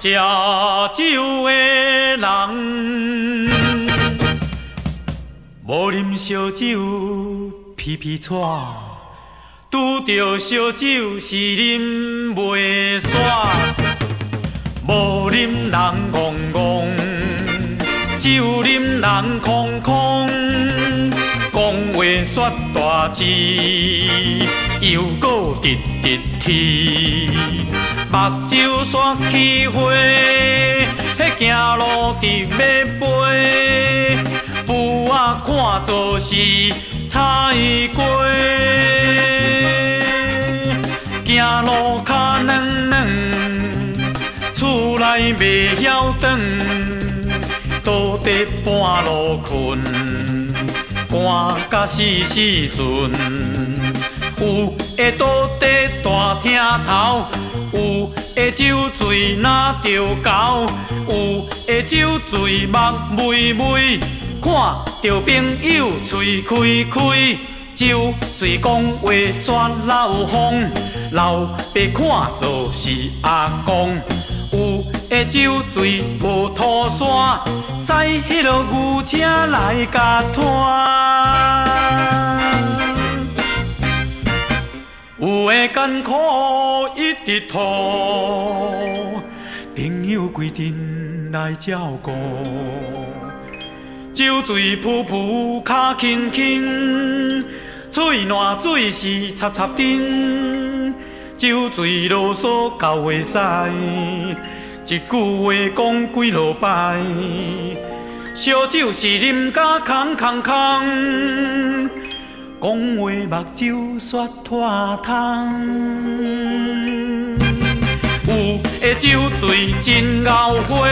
食酒的人，无啉烧酒皮皮喘，拄着烧酒是啉袂煞。无啉人戆戆，酒啉人空空，讲话说大字，又搁直直去。目睭煞起花，迄行路直要飞，父仔看做是菜瓜，行路脚软软，厝内袂晓转，倒伫半路困，寒甲死时阵，有会倒伫大厅头。有会酒醉若着狗，有会酒醉目微微，看着朋友嘴开开，酒醉讲话煞老风，老爸看做是阿公。有会酒醉无拖山，驶迄落牛车来甲拖。有的艰苦一直拖，朋友规阵来照顾。酒醉噗噗脚轻轻，嘴烂水是插插丁。酒醉啰嗦到袂使，一句话讲几落摆。烧酒是啉甲空空空。讲话目睭煞脱窗，有的酒醉真熬花，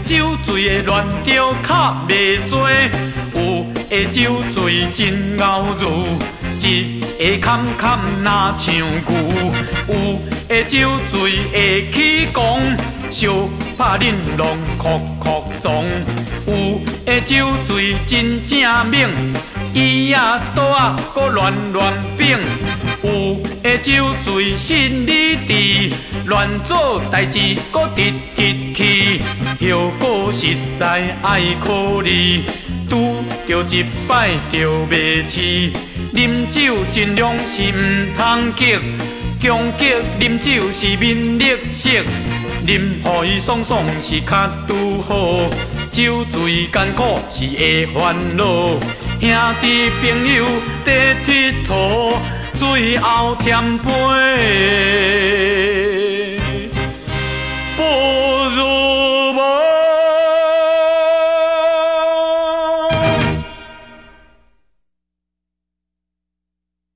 酒醉的乱着脚袂衰，有的酒醉真熬入，一下坎坎若像牛，有的酒醉会起狂，烧拍恁拢哭哭撞，有的酒醉真正猛。伊啊倒啊，搁乱乱变，有的酒醉心理智，乱做代志搁直直去，又搁实在爱考虑，拄着一摆就袂饲。啉酒尽量是毋通激，强激啉酒是面绿色，啉互伊爽爽是较拄好，酒醉艰苦是会烦恼。兄弟朋友在佚佗，最后添杯。